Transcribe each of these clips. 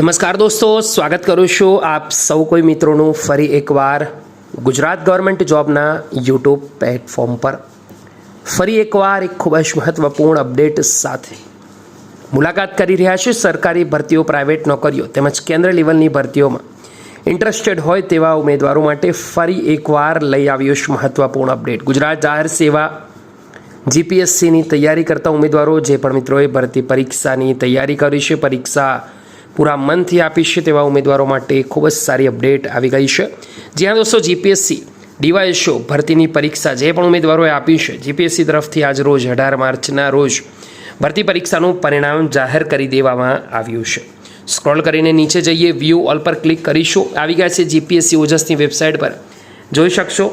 નમસ્કાર દોસ્તો, સ્વાગત કરું છું આપ સૌ કોઈ મિત્રોનું ફરી એકવાર ગુજરાત ગવર્મેન્ટ જોબના યુટ્યુબ પ્લેટફોર્મ પર ફરી એકવાર એક ખૂબ જ મહત્વપૂર્ણ અપડેટ સાથે મુલાકાત કરી રહ્યા છે। સરકારી ભરતીઓ, પ્રાઇવેટ નોકરીઓ તેમજ કેન્દ્ર લેવલની ભરતીઓમાં ઇન્ટરેસ્ટેડ હોય તેવા ઉમેદવારો માટે ફરી એકવાર લઈ આવ્યો છે મહત્વપૂર્ણ અપડેટ। ગુજરાત જાહેર સેવા જીપીએસસીની તૈયારી કરતા ઉમેદવારો જે પણ મિત્રોએ ભરતી પરીક્ષાની તૈયારી કરી છે, પરીક્ષા પૂરા મનથી આપી છે તેવા ઉમેદવારો માટે ખૂબ જ સારી અપડેટ આવી ગઈ છે। જ્યાં દોસ્તો જીપીએસસી ડીવાયએસઓ ભરતીની પરીક્ષા જે પણ ઉમેદવારોએ આપી છે, જીપીએસસી તરફથી આજ રોજ 18 માર્ચના રોજ ભરતી પરીક્ષાનું પરિણામ જાહેર કરી દેવામાં આવ્યું છે। સ્ક્રોલ કરીને નીચે જઈએ, વ્યૂ ઓલ પર ક્લિક કરીશું। આવી ગયા છે જીપીએસસી ઓજસની વેબસાઇટ પર, જોઈ શકશો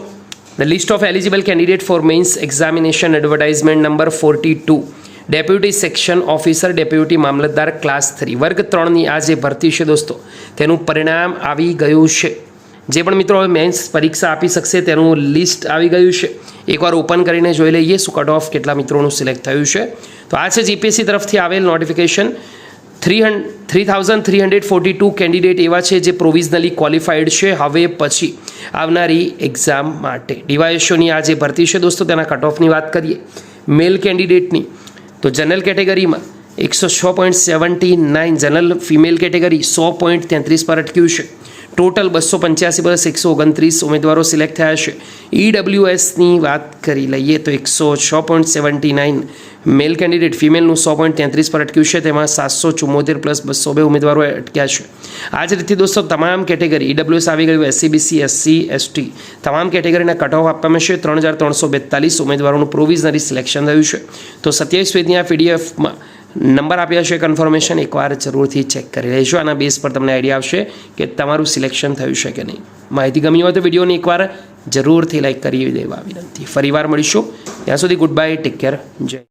the list of eligible candidate four mains examination advertisement number 42 deputy section officer, deputy Mamlatdar class 3 વર્ગ 3ની આ જે ભરતી છે દોસ્તો, તેનું પરિણામ આવી ગયું છે। જે પણ મિત્રો હવે મેન્સ પરીક્ષા આપી શકશે તેનું લિસ્ટ આવી ગયું છે। એકવાર ઓપન કરીને જોઈ લઈએ શું કટ ઓફ કેટલા મિત્રોનું સિલેક્ટ થયું છે। તો આ છે જીપીએસસી તરફથી આવેલ નોટિફિકેશન। 3342 કેન્ડિડેટ એવા છે જે પ્રોવિઝનલી ક્વોલિફાઈડ છે હવે પછી આવનારી એક્ઝામ માટે। ડીવાયએસઓની આ જે ભરતી છે દોસ્તો, તેના કટ ઓફની વાત કરીએ મેલ કેન્ડિડેટની, તો જનરલ કેટેગરીમાં 106.79, જનરલ ફિમેલ કેટેગરી 100.33 પર અટક્યું છે। ટોટલ 285 બસ 129 ઉમેદવારો સિલેક્ટ થયા છે। ઈડબ્લ્યુએસની વાત કરી લઈએ તો 106.79 મેલ કેન્ડિડેટ, ફિમેલનું 100.33 પર અટક્યું છે, તેમાં 774 પ્લસ 202 ઉમેદવારો અટક્યા છે। આ જ રીતે દોસ્તો તમામ કેટેગરી ઈડબ્લ્યુએસ આવી ગયું, એસસીબીસી, એસસી, એસટી તમામ કેટેગરીના કટ ઓફ આપવામાં છે। 3342 ઉમેદવારોનું પ્રોવિઝનરી સિલેક્શન થયું છે। તો 27 પેજની આ પીડીએફમાં નંબર આપ્યા છે કન્ફર્મેશન, એકવાર જરૂરથી ચેક કરી લેજો। આના બેઝ પર તમને આઈડિયા આવશે કે તમારું સિલેક્શન થયું છે કે નહીં। માહિતી ગમી હોય તો વિડીયોને એકવાર જરૂરથી લાઈક કરી દેવા વિનંતી। ફરીવાર મળીશું, ત્યાં સુધી ગુડ બાય, ટેક કેર, જય।